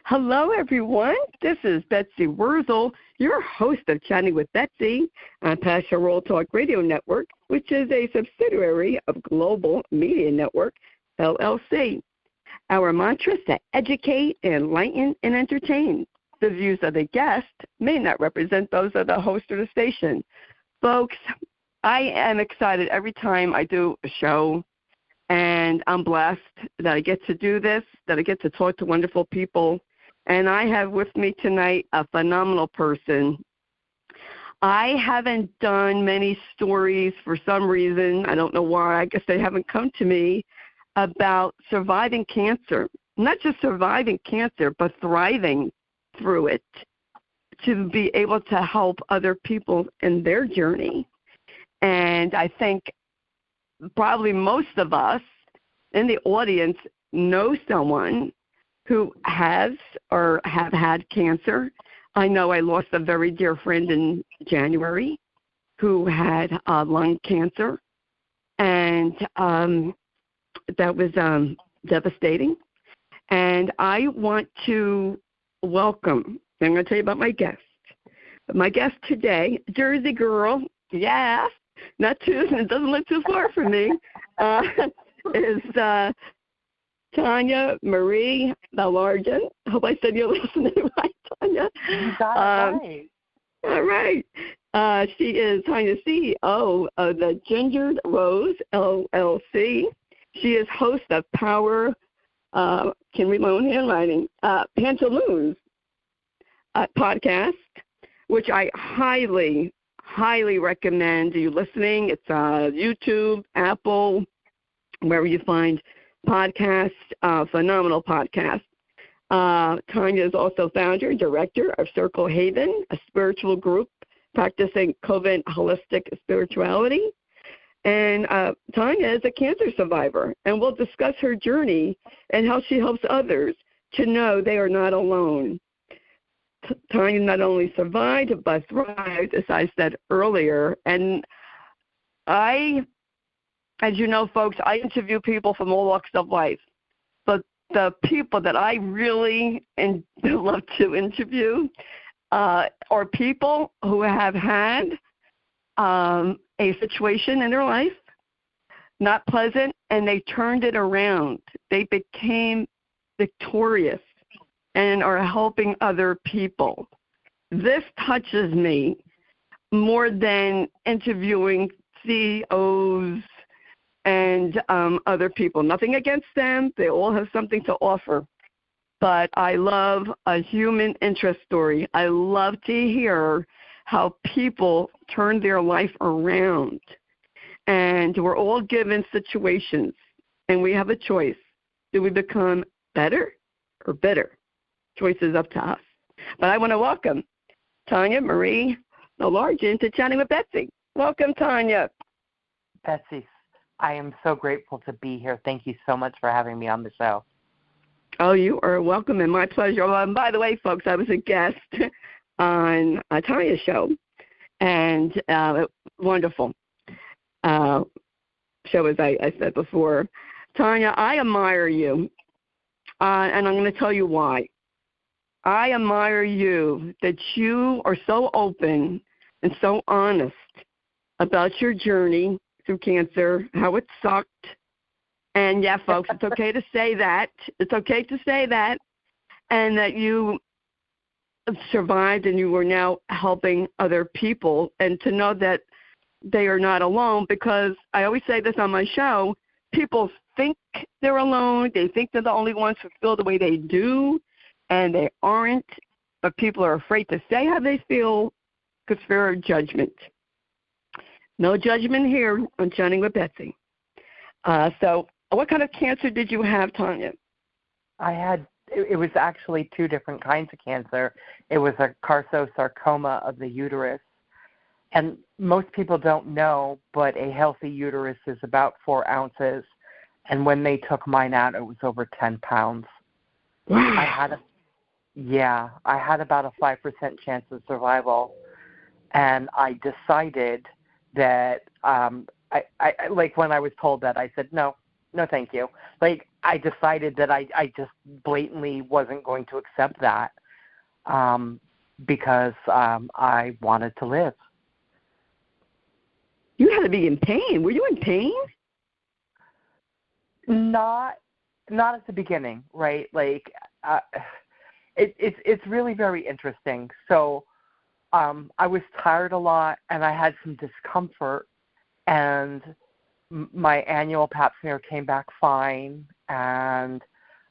Hello, everyone. This is Betsy Wurzel, your host of Chatting with Betsy on Passion World Talk Radio Network, which is a subsidiary of Global Media Network, LLC. Our mantra is to educate, enlighten, and entertain. The views of the guest may not represent those of the host or the station. Folks, I am excited every time I do a show, and I'm blessed that I get to do this, that I get to talk to wonderful people. And I have with me tonight a phenomenal person. I haven't done many stories for some reason. I don't know why. I guess they haven't come to me about surviving cancer. Not just surviving cancer, but thriving through it to be able to help other people in their journey. And I think probably most of us in the audience know someone who has or have had cancer. I know I lost a very dear friend in January who had lung cancer, and that was devastating. And I want to welcome, I'm going to tell you about my guest. My guest today, Jersey girl, yes, not too, it doesn't look too far from me, is Tonya Marie Battleground. I hope I said your last name right, Tonya. You got it right. All right. She is Tonya, CEO of the Gingered Rose, LLC. She is host of Power, can read my own handwriting, Pantaloons podcast, which I highly, highly recommend you listening. It's YouTube, Apple, wherever you find podcast, phenomenal podcast. Tonya is also founder and director of Circle Haven, a spiritual group practicing Covent holistic spirituality. And Tonya is a cancer survivor, and we'll discuss her journey and how she helps others to know they are not alone. Tonya not only survived, but thrived, as I said earlier. And as you know, folks, I interview people from all walks of life. But the people that I really love to interview are people who have had a situation in their life, not pleasant, and they turned it around. They became victorious and are helping other people. This touches me more than interviewing CEOs and other people. Nothing against them. They all have something to offer. But I love a human interest story. I love to hear how people turn their life around. And we're all given situations, and we have a choice. Do we become better or bitter? Choice is up to us. But I want to welcome Tonya Marie Battleground to Chatting with Betsy. Welcome, Tonya. Betsy, I am so grateful to be here. Thank you so much for having me on the show. Oh, you are welcome, and my pleasure. And by the way, folks, I was a guest on Tonya's show, and wonderful show, as I said before. Tonya, I admire you, and I'm going to tell you why. I admire you that you are so open and so honest about your journey through cancer, how it sucked. And, yeah, folks, it's okay to say that. It's okay to say that. And that you survived and you are now helping other people, and to know that they are not alone, because I always say this on my show, people think they're alone. They think they're the only ones who feel the way they do, and they aren't. But people are afraid to say how they feel because fear of judgment. No judgment here on Chatting with Betsy. So what kind of cancer did you have, Tonya? It was actually two different kinds of cancer. It was a carso-sarcoma of the uterus. And most people don't know, but a healthy uterus is about 4 ounces. And when they took mine out, it was over 10 pounds. Wow. I had about a 5% chance of survival. And I decided that, I like when I was told that, I said, no, No, thank you. Like, I decided that I just blatantly wasn't going to accept that because I wanted to live. You had to be in pain. Were you in pain? Not at the beginning, right? Like, it's really very interesting. So I was tired a lot, and I had some discomfort, and my annual pap smear came back fine, and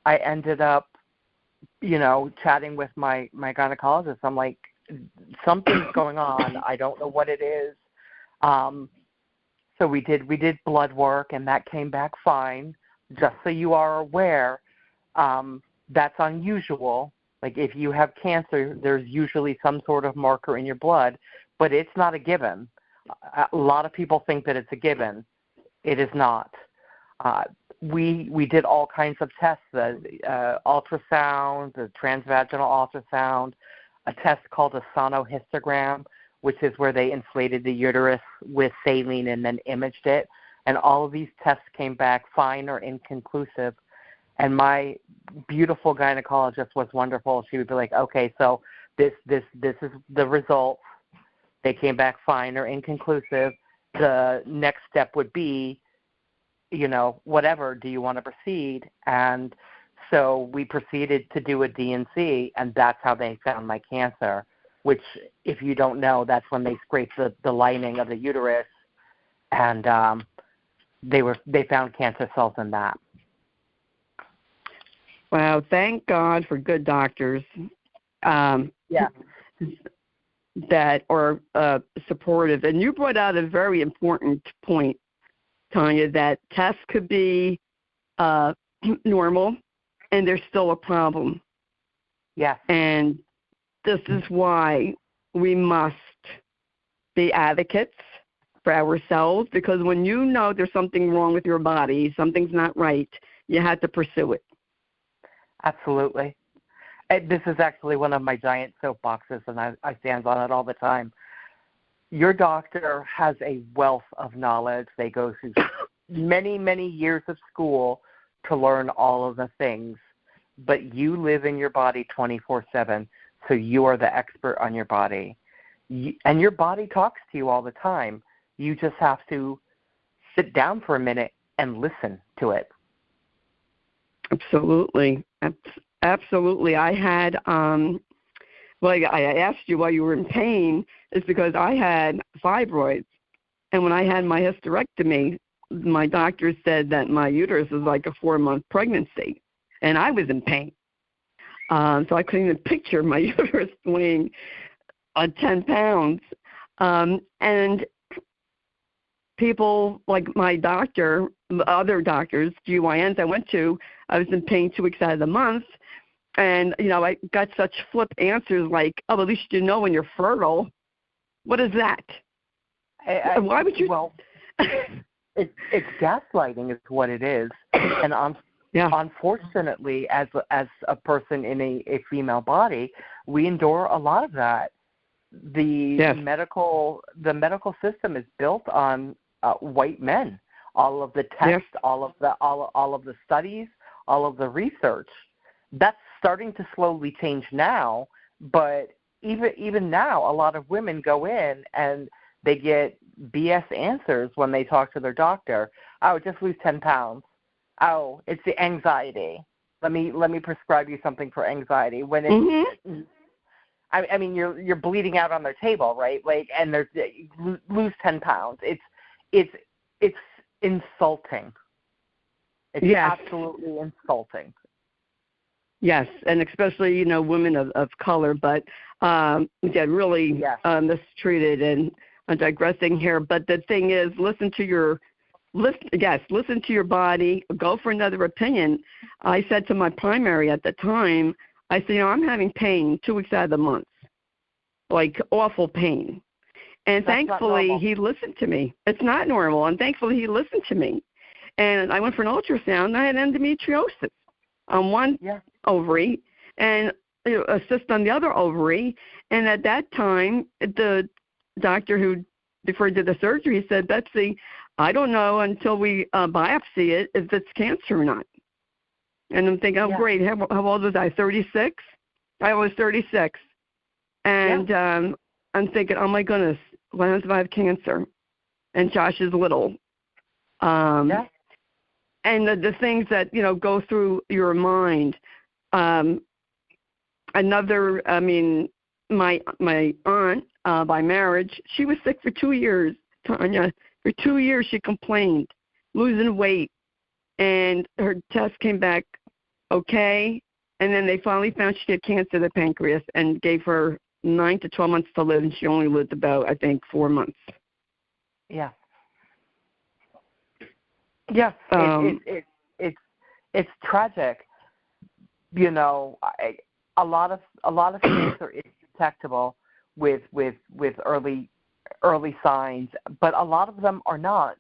I ended up, chatting with my gynecologist. I'm like, something's going on. I don't know what it is. So we did blood work, and that came back fine. Just so you are aware, that's unusual. Like, if you have cancer, there's usually some sort of marker in your blood, but it's not a given. A lot of people think that it's a given. It is not. We did all kinds of tests, ultrasound, the transvaginal ultrasound, a test called a sonohysterogram, which is where they inflated the uterus with saline and then imaged it. And all of these tests came back fine or inconclusive. And my beautiful gynecologist was wonderful. She would be like, okay, so this is the results. They came back fine or inconclusive. The next step would be, whatever, do you want to proceed? And so we proceeded to do a D&C, and that's how they found my cancer, which, if you don't know, that's when they scraped the lining of the uterus, and they found cancer cells in that. Wow, thank God for good doctors. That are supportive. And you brought out a very important point, Tonya, that tests could be normal, and there's still a problem. Yes. And this is why we must be advocates for ourselves, because when you know there's something wrong with your body, something's not right, you have to pursue it. Absolutely. This is actually one of my giant soapboxes, and I stand on it all the time. Your doctor has a wealth of knowledge. They go through many, many years of school to learn all of the things, but you live in your body 24/7, so you are the expert on your body. And your body talks to you all the time. You just have to sit down for a minute and listen to it. Absolutely. Absolutely. I had, I asked you why you were in pain, is because I had fibroids. And when I had my hysterectomy, my doctor said that my uterus was like a 4-month pregnancy. And I was in pain. So I couldn't even picture my uterus weighing 10 pounds. And people like my doctor, other doctors, GYNs I went to, I was in pain 2 weeks out of the month. And, I got such flip answers like, oh, at least you know when you're fertile. What is that? Why would you? Well, it's gaslighting is what it is. And unfortunately, as a person in a female body, we endure a lot of that. The medical system is built on white men. All of the tests, all of the studies, all of the research. That's starting to slowly change now, but even now, a lot of women go in and they get BS answers when they talk to their doctor. Oh, just lose 10 pounds. Oh, it's the anxiety. Let me prescribe you something for anxiety. When it's, I mean, you're bleeding out on their table, right? Like, and there's lose 10 pounds. It's insulting. It's absolutely insulting. Yes, and especially, women of color, but really mistreated. And I'm digressing here, but the thing is, listen to your body, go for another opinion. I said to my primary at the time, I said, I'm having pain 2 weeks out of the month, like awful pain. And thankfully, he listened to me. It's not normal, and thankfully, he listened to me. And I went for an ultrasound, and I had endometriosis on one ovary and a cyst on the other ovary. And at that time, the doctor who deferred to the surgery said, Betsy, I don't know until we biopsy it if it's cancer or not. And I'm thinking, oh, great. How old was I? 36? I was 36. And I'm thinking, oh, my goodness, what happens if I have cancer? And Josh is little. And the things that, go through your mind. My aunt, by marriage, she was sick for 2 years, Tonya. For 2 years, she complained, losing weight. And her test came back okay. And then they finally found she had cancer of the pancreas and gave her 9 to 12 months to live. And she only lived about, I think, 4 months. Yeah. Yeah. It's tragic. A lot of cancer is detectable with early signs, but a lot of them are not.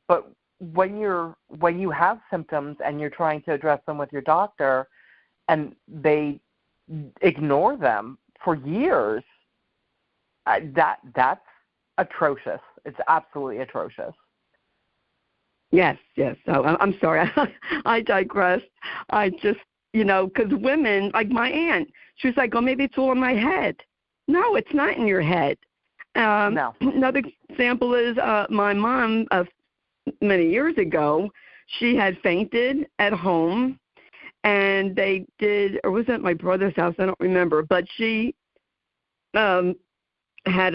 But when you have symptoms and you're trying to address them with your doctor, and they ignore them for years, that's atrocious. It's absolutely atrocious. Yes. So I'm sorry. I digress. I just, because women, like my aunt, she was like, oh, maybe it's all in my head. No, it's not in your head. No. Another example is my mom, many years ago, she had fainted at home, and they did, or was it at my brother's house? I don't remember. But she had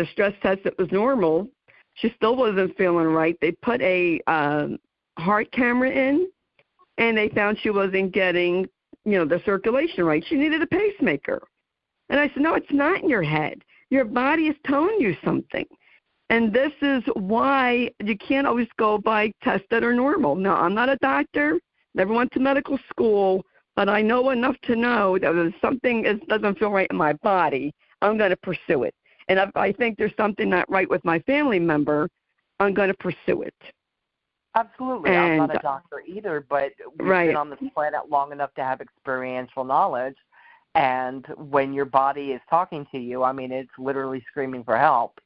a stress test that was normal. She still wasn't feeling right. They put a heart camera in, and they found she wasn't getting, the circulation right. She needed a pacemaker. And I said, no, it's not in your head. Your body is telling you something. And this is why you can't always go by tests that are normal. Now, I'm not a doctor, never went to medical school, but I know enough to know that if something doesn't feel right in my body, I'm going to pursue it. And if I think there's something not right with my family member, I'm going to pursue it. Absolutely. I'm not a doctor either, but we've been on this planet long enough to have experiential knowledge. And when your body is talking to you, it's literally screaming for help.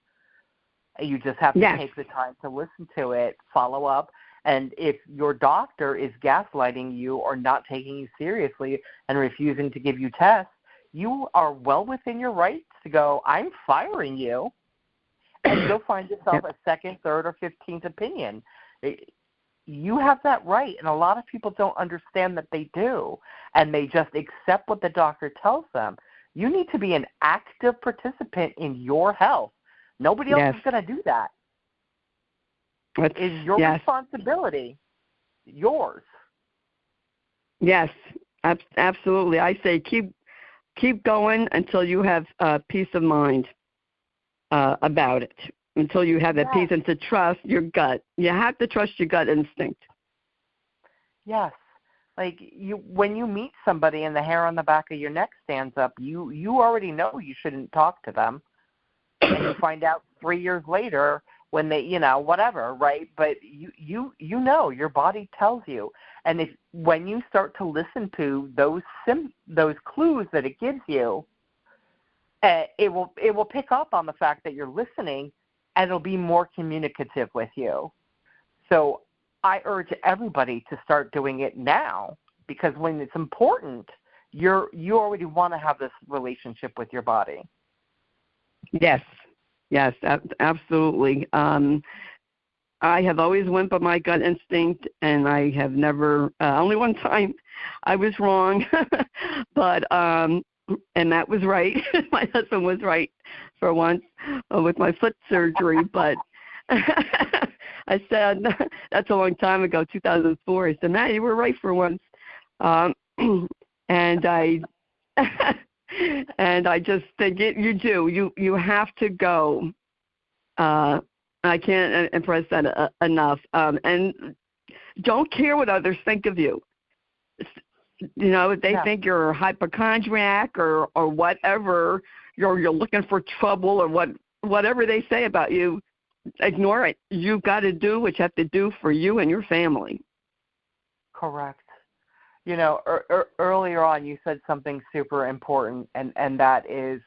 You just have to take the time to listen to it, follow up. And if your doctor is gaslighting you or not taking you seriously and refusing to give you tests, you are well within your rights to go, I'm firing you. And you'll find yourself a second, third, or 15th opinion. You have that right, and a lot of people don't understand that they do, and they just accept what the doctor tells them. You need to be an active participant in your health. Nobody else is going to do that. It's your responsibility, yours. Yes, absolutely. I say keep going until you have peace of mind about it. Until you have that peace and to trust your gut. You have to trust your gut instinct. Yes. Like when you meet somebody and the hair on the back of your neck stands up, you already know you shouldn't talk to them. And you find out 3 years later when they, whatever, right? But you know, your body tells you. And when you start to listen to those clues that it gives you, it will pick up on the fact that you're listening, and it'll be more communicative with you. So I urge everybody to start doing it now, because when it's important, you already want to have this relationship with your body. Yes, absolutely. I have always went by my gut instinct, and I have never, only one time I was wrong, but and that was right. My husband was right for once with my foot surgery, but I said, that's a long time ago, 2004. I said, Matt, you were right for once. And I just think you have to go. I can't impress that enough. And don't care what others think of you. If they think you're a hypochondriac or whatever, you're looking for trouble or whatever they say about you, ignore it. You've got to do what you have to do for you and your family. Correct. Earlier on you said something super important, and that is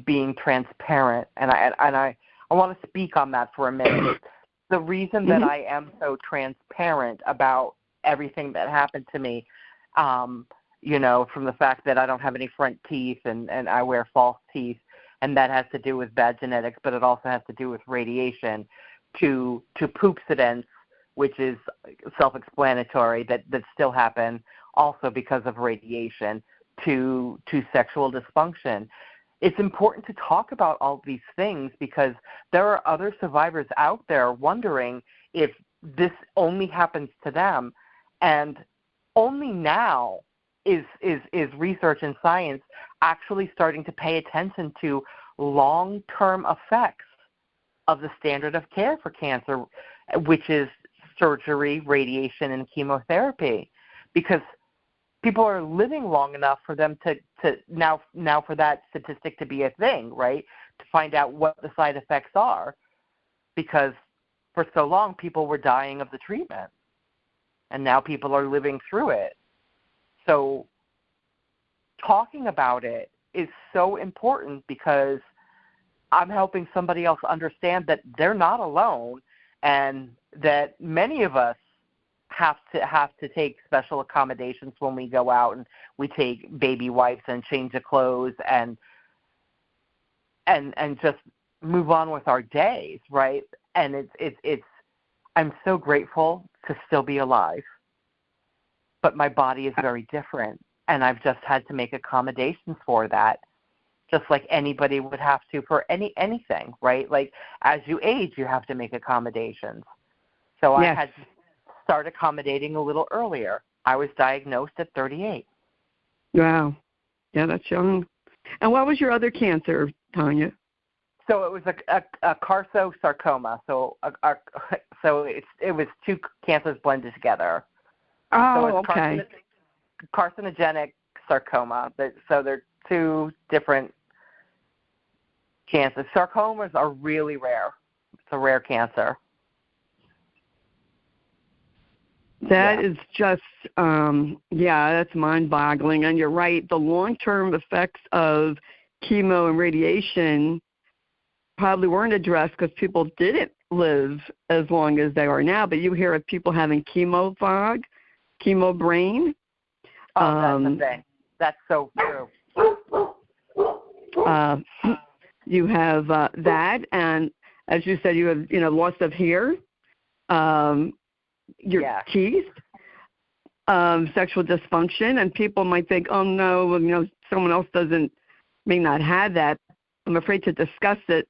being transparent. And I want to speak on that for a minute. the reason that I am so transparent about everything that happened to me, you know, from the fact that I don't have any front teeth and I wear false teeth, and that has to do with bad genetics, but it also has to do with radiation, to poopsidents, which is self-explanatory, that still happen also because of radiation, to sexual dysfunction. It's important to talk about all these things because there are other survivors out there wondering if this only happens to them. And only now is research and science actually starting to pay attention to long-term effects of the standard of care for cancer, which is surgery, radiation, and chemotherapy, because people are living long enough for them to now for that statistic to be a thing, right? To find out what the side effects are, because for so long people were dying of the treatment, and now people are living through it. So talking about it is so important because I'm helping somebody else understand that they're not alone, and that many of us have to take special accommodations when we go out, and we take baby wipes and change of clothes and just move on with our days, right? And it's I'm so grateful to still be alive, but my body is very different, and I've just had to make accommodations for that, just like anybody would have to for anything, right? Like as you age, you have to make accommodations. So yes. I had to start accommodating a little earlier. I was diagnosed at 38. Wow. Yeah, that's young. And what was your other cancer, Tonya? So it was a Carso-Sarcoma. So it was two cancers blended together. Oh, so it's okay. Carcinogenic sarcoma. So they're two different cancers. Sarcomas are really rare. It's a rare cancer. That is just, that's mind-boggling. And you're right, the long-term effects of chemo and radiation probably weren't addressed because people didn't live as long as they are now. But you hear of people having chemo fog, chemo brain. Oh, that's the thing. That's so true. You have that, and as you said, you have loss of hair. Your teeth, sexual dysfunction, and people might think, oh no, someone else may not have that. I'm afraid to discuss it,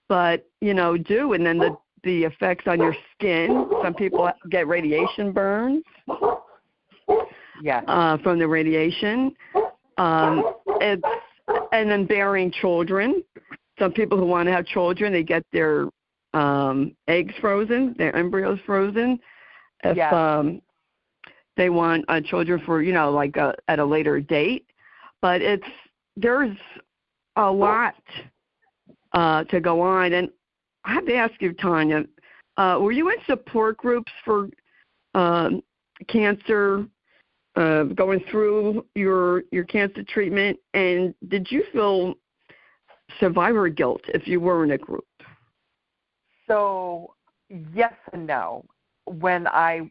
but do. And then the effects on your skin. Some people get radiation burns. From the radiation. And then bearing children. Some people who want to have children, they get their eggs frozen, their embryos frozen. If they want children for, at a later date. But there's a lot to go on. And I have to ask you, Tonya, were you in support groups for cancer, going through your cancer treatment? And did you feel survivor guilt if you were in a group? So, yes and no. When I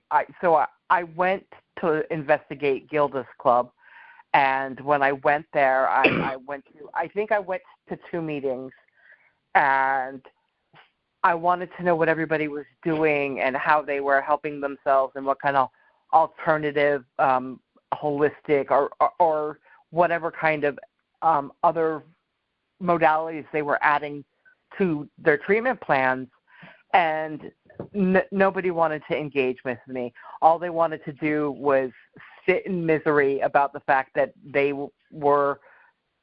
went to investigate Gilda's Club, and when I went there, I went to 2 meetings, and I wanted to know what everybody was doing and how they were helping themselves and what kind of alternative, holistic or whatever kind of other modalities they were adding to their treatment plans. And nobody wanted to engage with me. All they wanted to do was sit in misery about the fact that they were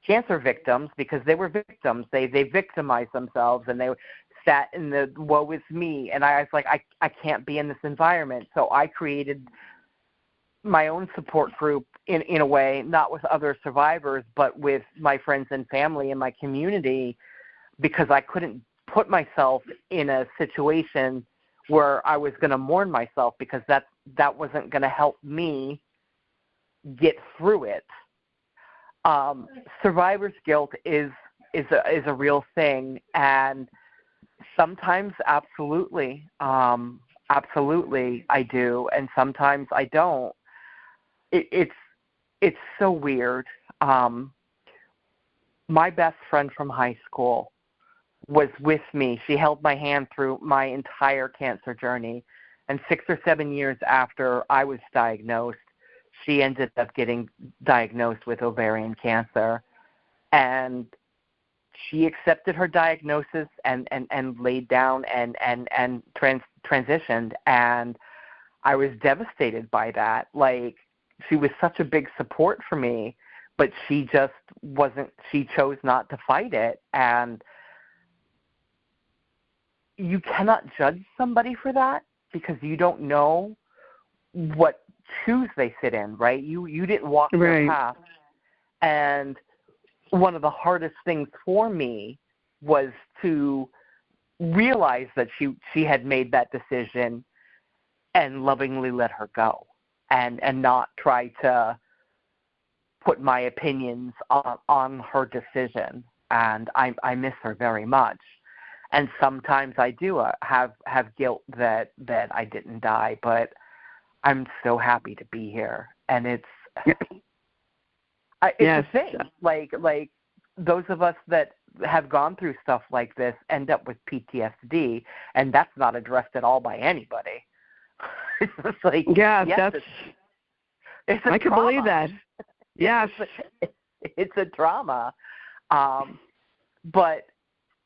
cancer victims, because they were victims. They victimized themselves, and they sat in the woe is me. And I was like, I can't be in this environment. So I created my own support group in a way, not with other survivors, but with my friends and family and my community, because I couldn't put myself in a situation where I was going to mourn myself, because that wasn't going to help me get through it. Survivor's guilt is a real thing, and Sometimes, absolutely. Absolutely, I do, and sometimes I don't. It's so weird. My best friend from high school was with me. She held my hand through my entire cancer journey. And 6 or 7 years after I was diagnosed, she ended up getting diagnosed with ovarian cancer. And she accepted her diagnosis and laid down and transitioned. And I was devastated by that. Like, she was such a big support for me, but she just wasn't, she chose not to fight it. And you cannot judge somebody for that because you don't know what shoes they sit in, right? You didn't walk their path. And one of the hardest things for me was to realize that she had made that decision and lovingly let her go and not try to put my opinions on her decision. And I miss her very much. And sometimes I do have guilt that I didn't die, but I'm so happy to be here. And it's a thing. Like those of us that have gone through stuff like this end up with PTSD, and that's not addressed at all by anybody. It's just like, it's a I can believe that. Yes. It's a trauma. But,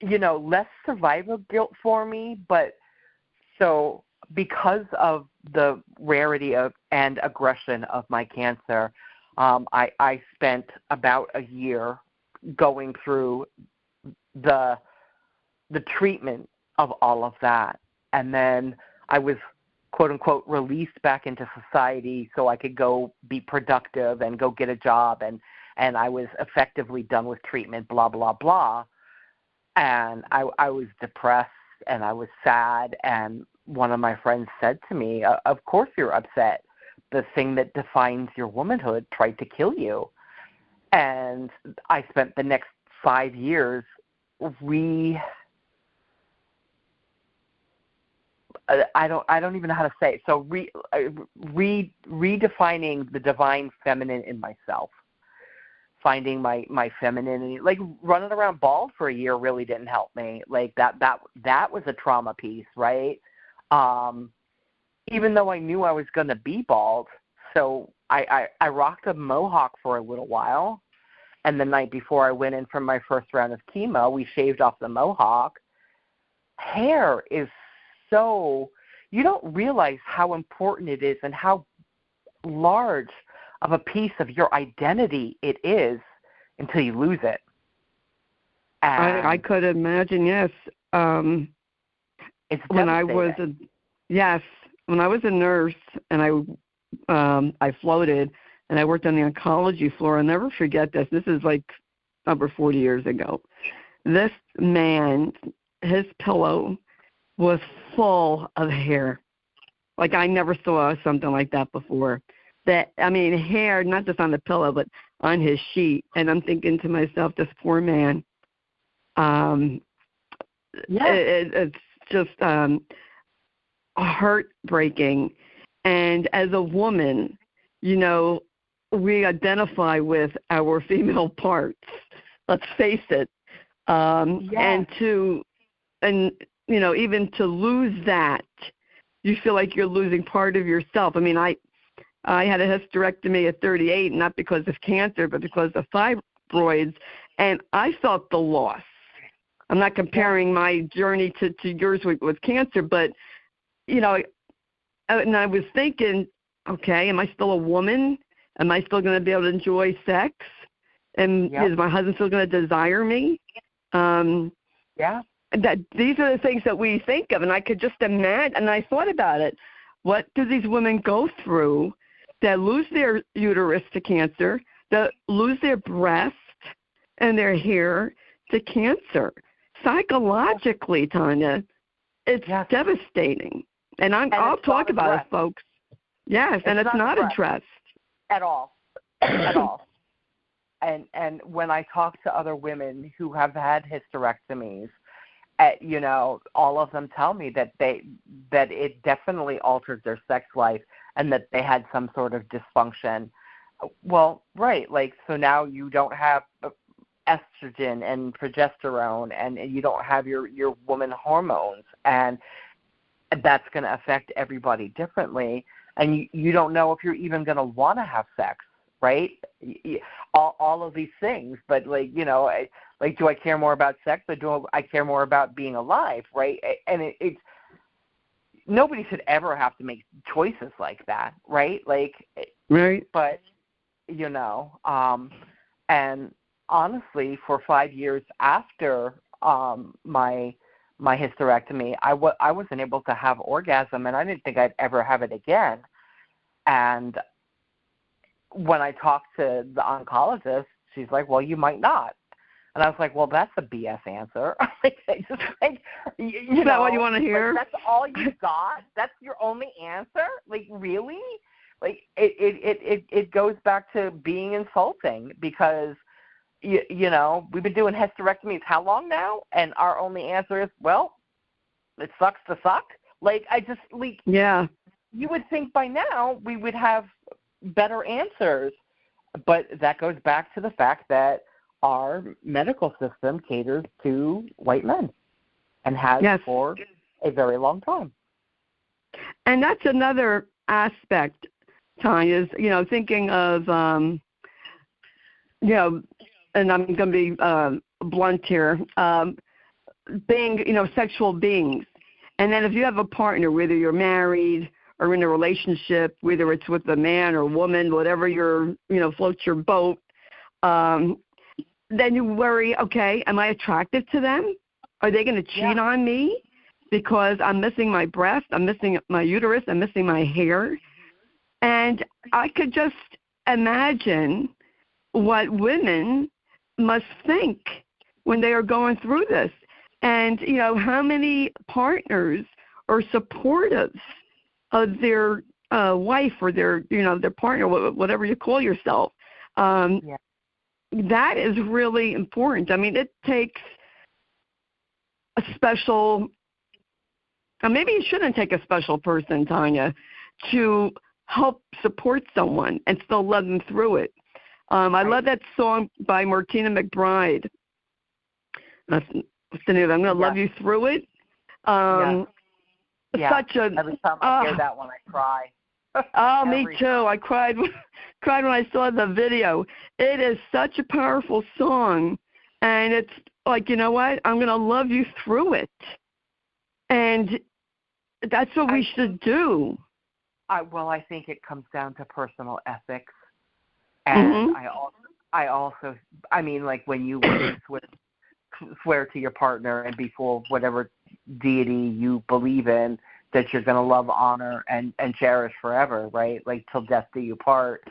less survival guilt for me, but so because of the rarity of and aggression of my cancer, I spent about a year going through the treatment of all of that. And then I was, quote unquote, released back into society so I could go be productive and go get a job. And I was effectively done with treatment, blah, blah, blah. And I was depressed and I was sad. And one of my friends said to me, of course you're upset. The thing that defines your womanhood tried to kill you. And I spent the next 5 years I don't even know how to say it. So redefining the divine feminine in myself, finding my femininity. Like running around bald for a year really didn't help me. Like that was a trauma piece, right? Even though I knew I was going to be bald, so I rocked a mohawk for a little while. And the night before I went in for my first round of chemo, we shaved off the mohawk. Hair is so, you don't realize how important it is and how large of a piece of your identity it is until you lose it. I could imagine, yes. It's when I was a nurse and I floated and I worked on the oncology floor. I'll never forget this. This is like over 40 years ago. This man, his pillow was full of hair. Like I never saw something like that before. Hair, not just on the pillow, but on his sheet. And I'm thinking to myself, this poor man. It's just heartbreaking. And as a woman, we identify with our female parts. Let's face it. And even to lose that, you feel like you're losing part of yourself. I had a hysterectomy at 38, not because of cancer, but because of fibroids, and I felt the loss. I'm not comparing my journey to yours with cancer, but, and I was thinking, okay, am I still a woman? Am I still going to be able to enjoy sex? And is my husband still going to desire me? That these are the things that we think of, and I could just imagine, and I thought about it. What do these women go through that lose their uterus to cancer, that lose their breast and their hair to cancer? Psychologically, Tonya, it's devastating. And I'll talk about it, folks. Yes, and it's not addressed. At all. At all. And when I talk to other women who have had hysterectomies, you know, all of them tell me that it definitely altered their sex life and that they had some sort of dysfunction. Well, right, like, so now you don't have estrogen and progesterone, and you don't have your woman hormones, and that's going to affect everybody differently, and you don't know if you're even going to want to have sex, right? All of these things, but, like, you know, like, do I care more about sex, or do I care more about being alive, right? And it's nobody should ever have to make choices like that, right? Like, right. But, you know, and honestly, for 5 years after my hysterectomy, I wasn't able to have orgasm, and I didn't think I'd ever have it again. And when I talked to the oncologist, she's like, well, you might not. And I was like, well, that's a BS answer. Is that what you want to hear? Like, that's all you got? That's your only answer? Like, really? Like, it goes back to being insulting, because, you know, we've been doing hysterectomies how long now? And our only answer is, well, it sucks to suck. Like, yeah. You would think by now we would have better answers. But that goes back to the fact that our medical system caters to white men and has for a very long time. And that's another aspect, Tonya, is, you know, thinking of, you know, and I'm going to be blunt here, being, you know, sexual beings. And then if you have a partner, whether you're married or in a relationship, whether it's with a man or woman, whatever floats your boat, then you worry, okay, am I attractive to them? Are they going to cheat on me because I'm missing my breast, I'm missing my uterus, I'm missing my hair? And I could just imagine what women must think when they are going through this. And, you know, how many partners are supportive of their wife or their, you know, their partner, whatever you call yourself. That is really important. I mean, it takes a special, maybe you shouldn't take a special person, Tonya, to help support someone and still love them through it. I love that song by Martina McBride. What's the name of it? I'm going to love you through it. Such a, every time I hear that one, I cry. Me too. I cried when I saw the video. It is such a powerful song, and it's like, you know what? I'm going to love you through it, and that's what we should do. I think it comes down to personal ethics, and I also, I mean, like, when you swear to your partner and before whatever deity you believe in, that you're going to love, honor, and cherish forever, right? Like, till death do you part.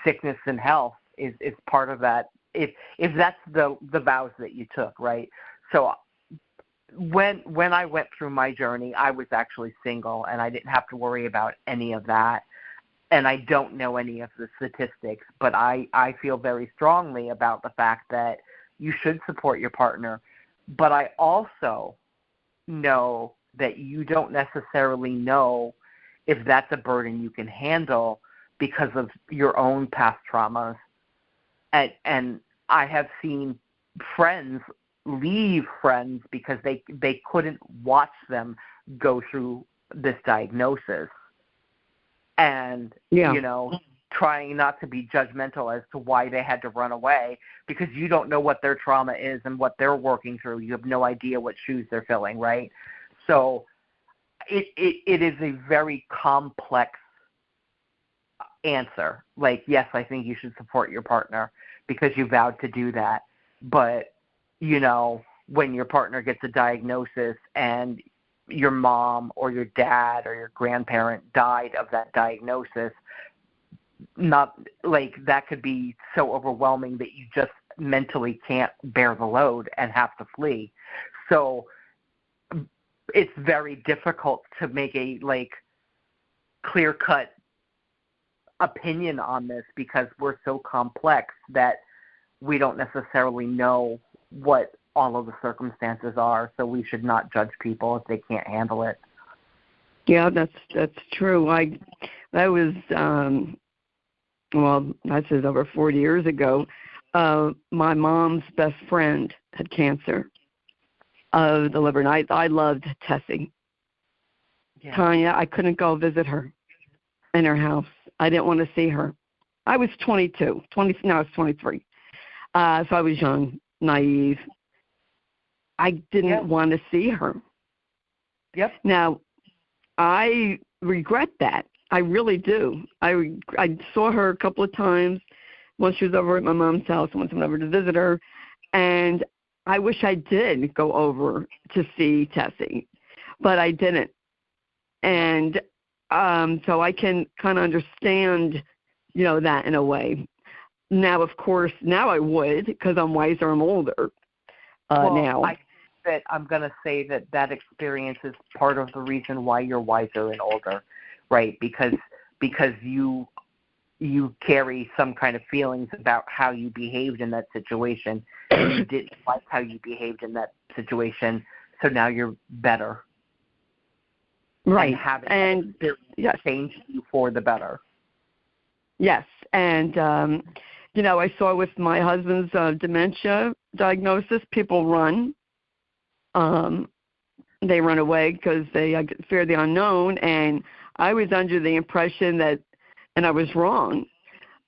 Sickness and health is part of that. If that's the vows that you took, right? So when I went through my journey, I was actually single, and I didn't have to worry about any of that. And I don't know any of the statistics, but I feel very strongly about the fact that you should support your partner. But I also know that you don't necessarily know if that's a burden you can handle because of your own past traumas. And I have seen friends leave friends because they couldn't watch them go through this diagnosis. And, you know, trying not to be judgmental as to why they had to run away, because you don't know what their trauma is and what they're working through. You have no idea what shoes they're filling, right? So it is a very complex answer. Like, yes, I think you should support your partner because you vowed to do that. But, you know, when your partner gets a diagnosis and your mom or your dad or your grandparent died of that diagnosis, not like that could be so overwhelming that you just mentally can't bear the load and have to flee. So it's very difficult to make a clear-cut opinion on this because we're so complex that we don't necessarily know what all of the circumstances are, so we should not judge people if they can't handle it. Yeah, that's true. That was this is over 40 years ago. My mom's best friend had cancer of the liver, and I loved Tessie. Yeah. Tonya, I couldn't go visit her in her house. I didn't want to see her. I was 22. I was 23. So I was young, naive. I didn't want to see her. Yep. Now, I regret that. I really do. I saw her a couple of times. Once she was over at my mom's house, once I went over to visit her, and I wish I did go over to see Tessie, but I didn't. And so I can kind of understand, that in a way. Now, of course, now I would, because I'm wiser, I'm older now. I think that I'm going to say that experience is part of the reason why you're wiser and older, right? Because you carry some kind of feelings about how you behaved in that situation. And you didn't like how you behaved in that situation, so now you're better. Right. And having experience change you for the better. Yes. And, I saw with my husband's dementia diagnosis, people run. They run away because they fear the unknown. And I was under the impression that, and I was wrong,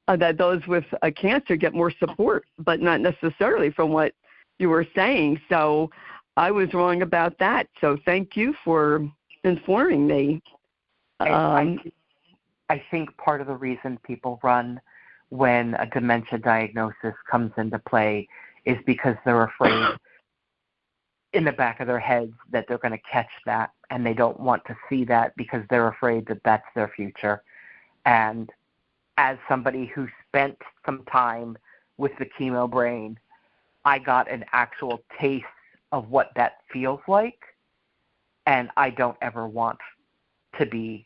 that those with a cancer get more support, but not necessarily from what you were saying. So I was wrong about that. So thank you for informing me. I think part of the reason people run when a dementia diagnosis comes into play is because they're afraid in the back of their heads that they're going to catch that, and they don't want to see that because they're afraid that that's their future. And as somebody who spent some time with the chemo brain, I got an actual taste of what that feels like, and I don't ever want to be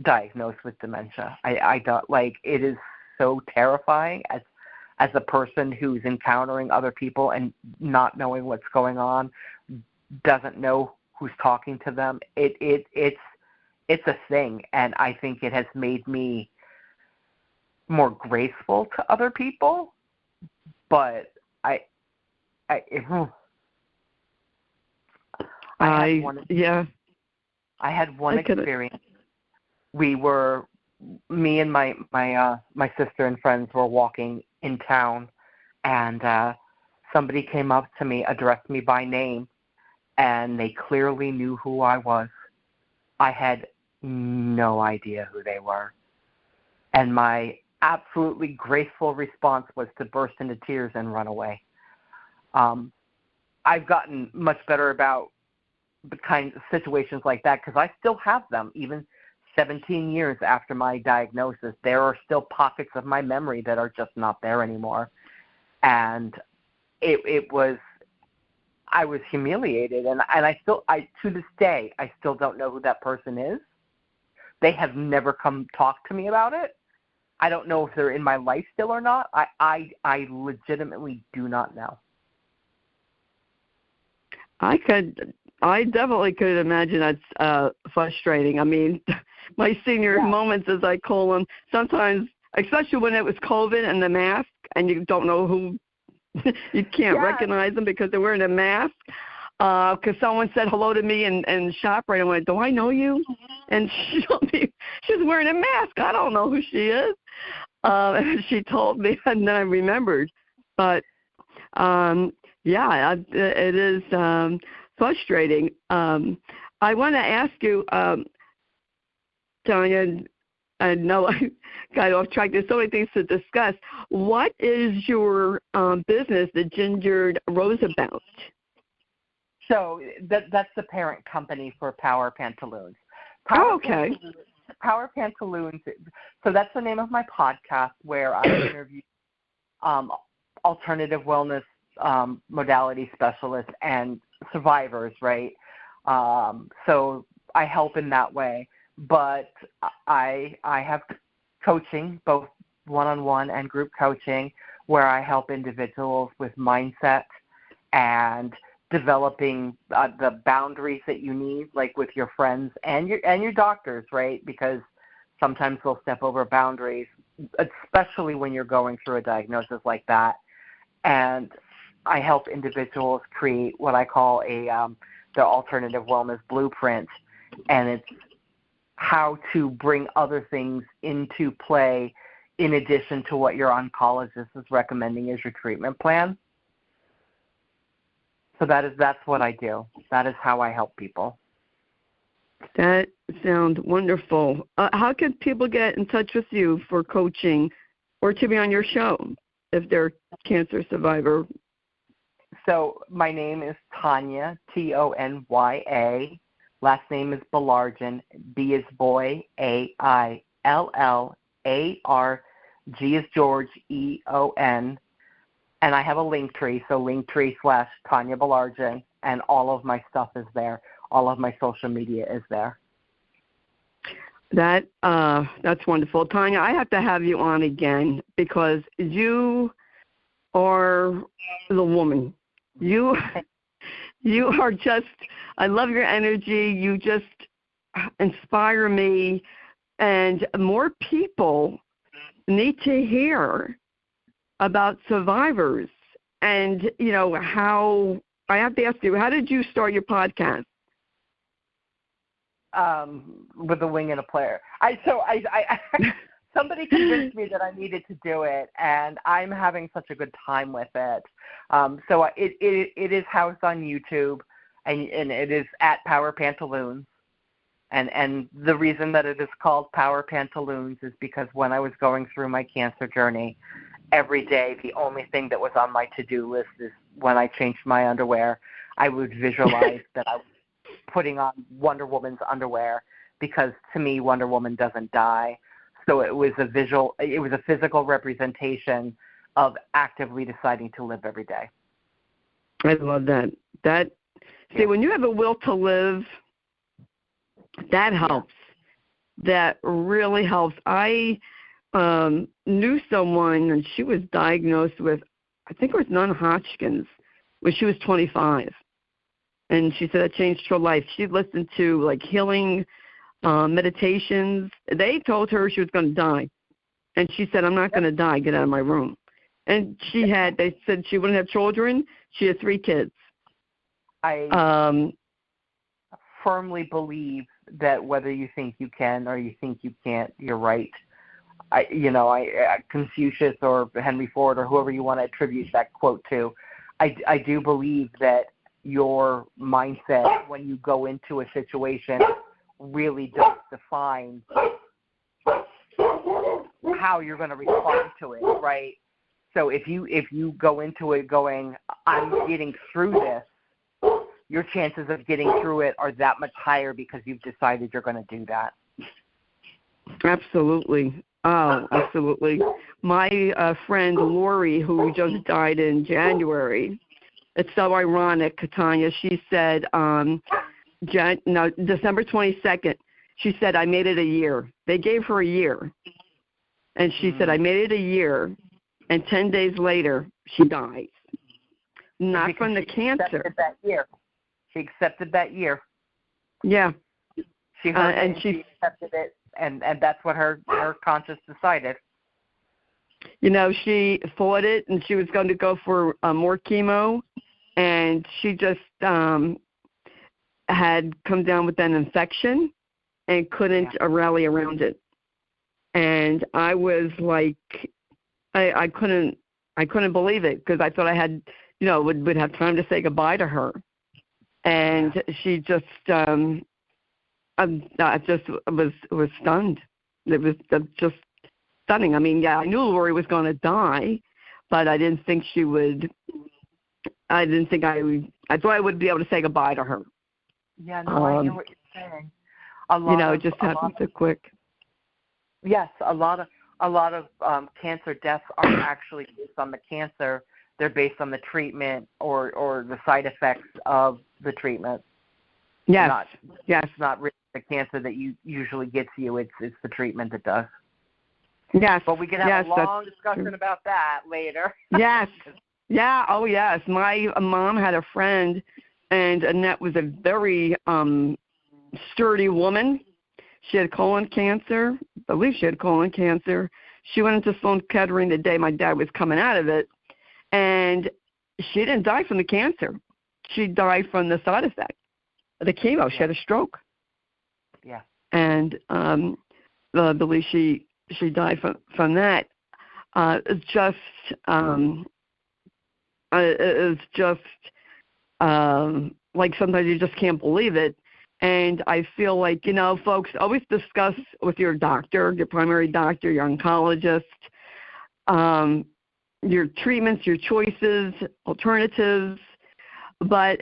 diagnosed with dementia. I don't, it is so terrifying as a person who's encountering other people and not knowing what's going on, doesn't know who's talking to them. It's a thing, and I think it has made me more graceful to other people. But I had one experience. Me and my sister and friends were walking in town, and somebody came up to me, addressed me by name, and they clearly knew who I was. I had no idea who they were. And my absolutely graceful response was to burst into tears and run away. I've gotten much better about the kind of situations like that because I still have them. Even 17 years after my diagnosis, there are still pockets of my memory that are just not there anymore. And I was humiliated, and to this day, I still don't know who that person is. They have never come talk to me about it. I don't know if they're in my life still or not. I legitimately do not know. I definitely could imagine that's frustrating. I mean, my senior moments, as I call them, sometimes, especially when it was COVID and the mask, and you don't know who, you can't recognize them because they're wearing a mask. Because someone said hello to me in ShopRite, and went, "Do I know you?" And she told me she's wearing a mask. I don't know who she is. And she told me, and then I remembered. But it is frustrating. I want to ask you, Tonya, I know I got off track. There's so many things to discuss. What is your business, the Gingered Roseabout? So that's the parent company for Power Pantaloons. Power Pantaloons. So that's the name of my podcast where I interview alternative wellness modality specialists and survivors, right? So I help in that way. But I have coaching, both one-on-one and group coaching, where I help individuals with mindset and developing the boundaries that you need, like with your friends and your doctors, right? Because sometimes they'll step over boundaries, especially when you're going through a diagnosis like that. And I help individuals create what I call the alternative wellness blueprint, and it's how to bring other things into play in addition to what your oncologist is recommending as your treatment plan. So that's what I do. That is how I help people. That sounds wonderful. How can people get in touch with you for coaching or to be on your show if they're a cancer survivor? So my name is Tonya, Tonya. Last name is Baillargeon, B is boy, AILLAR, G is George, EON. And I have a link tree, so linktree/Tonya Baillargeon, and all of my stuff is there. All of my social media is there. That's wonderful. Tonya, I have to have you on again because you are the woman. You are just, I love your energy. You just inspire me, and more people need to hear about survivors. And, how, I have to ask you, how did you start your podcast? With a wing and a player. Somebody convinced me that I needed to do it, and I'm having such a good time with it. So it is housed on YouTube, and it is at Power Pantaloons. And the reason that it is called Power Pantaloons is because when I was going through my cancer journey, every day the only thing that was on my to-do list is when I changed my underwear, I would visualize that I was putting on Wonder Woman's underwear, because to me Wonder Woman doesn't die. So it was a physical representation of actively deciding to live every day. I love that. See, when you have a will to live, that helps. That really helps. I knew someone, and she was diagnosed with, I think it was non-Hodgkin's, when she was 25. And she said that changed her life. She listened to, healing meditations. They told her she was going to die. And she said, I'm not going to die. Get out of my room. And they said she wouldn't have children. She had 3 kids. I firmly believe that whether you think you can or you think you can't, you're right. Confucius or Henry Ford or whoever you want to attribute that quote to, I do believe that your mindset when you go into a situation really does define how you're going to respond to it, right? So if you go into it going, I'm getting through this, your chances of getting through it are that much higher because you've decided you're going to do that. Absolutely. Oh, absolutely. My friend Lori, who just died in January, it's so ironic, Tonya. She said December 22nd, she said, I made it a year. They gave her a year. And she said, I made it a year, and 10 days later, she died. Not because from the cancer. That year. She accepted that year. Yeah. She heard it and she accepted it, and that's what her conscience decided. She fought it, and she was going to go for more chemo, and she just had come down with an infection and couldn't rally around it. And I was like, I couldn't believe it, because I thought I had, would have time to say goodbye to her. And she just, I just was stunned. It was just stunning. I mean, I knew Lori was going to die, but I didn't think she would. I thought I would be able to say goodbye to her. Yeah, no, I hear what you're saying. It just happened so quick. Yes, a lot of cancer deaths aren't actually based on the cancer. They're based on the treatment or the side effects of the treatment. Yes. It's not really the cancer that usually gets you. It's the treatment that does. Yes. But we can have a long discussion about that later. Yes. Yeah, oh yes. My mom had a friend, and Annette was a very sturdy woman. She had colon cancer. I believe she had colon cancer. She went into Sloan Kettering the day my dad was coming out of it, and she didn't die from the cancer. She died from the side effect of the chemo. She had a stroke. Yeah. And I believe she died from that. It's just like sometimes you just can't believe it. And I feel like, folks, always discuss with your doctor, your primary doctor, your oncologist, your treatments, your choices, alternatives, but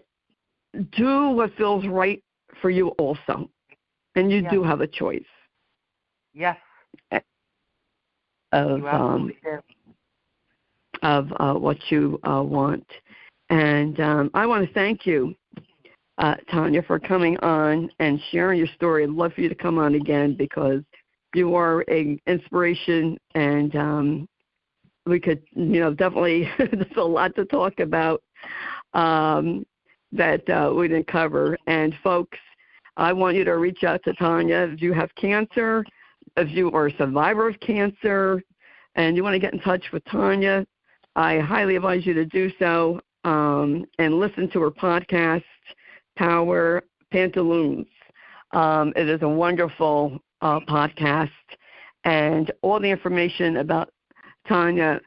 do what feels right for you also. And you do have a choice. Yes. Of what you want. And I want to thank you, Tonya, for coming on and sharing your story. I'd love for you to come on again because you are an inspiration, and we could, definitely, there's a lot to talk about that we didn't cover. And folks, I want you to reach out to Tonya if you have cancer, if you are a survivor of cancer, and you want to get in touch with Tonya. I highly advise you to do so and listen to her podcast, Power Pantaloons. It is a wonderful podcast, and all the information about Tonya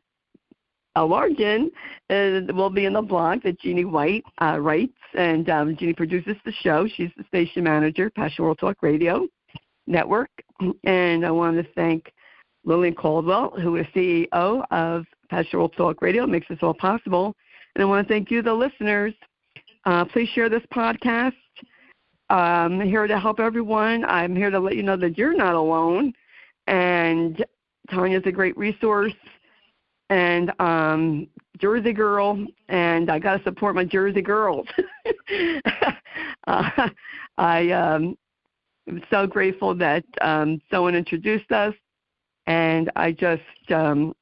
Larkin will be in the blog that Jeannie White writes, and Jeannie produces the show. She's the station manager, Passion World Talk Radio Network. And I want to thank Lillian Caldwell, who is CEO of Passion World Talk Radio, makes this all possible. And I want to thank you, the listeners. Please share this podcast. I'm here to help everyone. I'm here to let you know that you're not alone. And Tonya's a great resource. And Jersey girl, and I got to support my Jersey girls. I'm so grateful that someone introduced us, and I just, we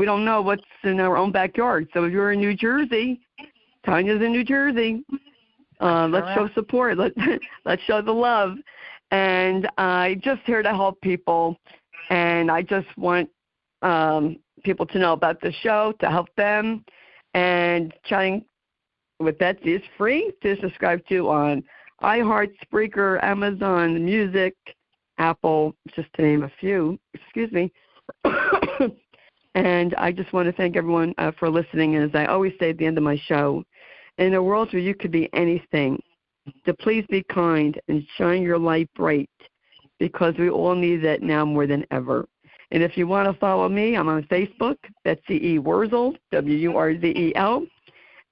don't know what's in our own backyard. So if you're in New Jersey, Tonya's in New Jersey. Let's show support. Let's show the love. And I'm just here to help people, and I just want people to know about the show, to help them. And Chatting with Betsy is free to subscribe to on iHeart, Spreaker, Amazon Music, Apple, just to name a few. Excuse me. And I just want to thank everyone for listening. And as I always say at the end of my show, in a world where you could be anything, to please be kind and shine your light bright, because we all need that now more than ever. And if you want to follow me, I'm on Facebook, Betsy E. Wurzel, Wurzel,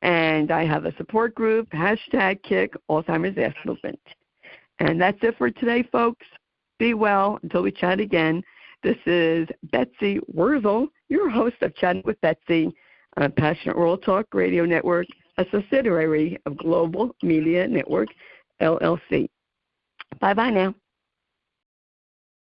and I have a support group, #Kick Alzheimer's Ass Movement. And that's it for today, folks. Be well until we chat again. This is Betsy Wurzel, your host of Chatting with Betsy on Passionate World Talk Radio Network, a subsidiary of Global Media Network, LLC. Bye-bye now.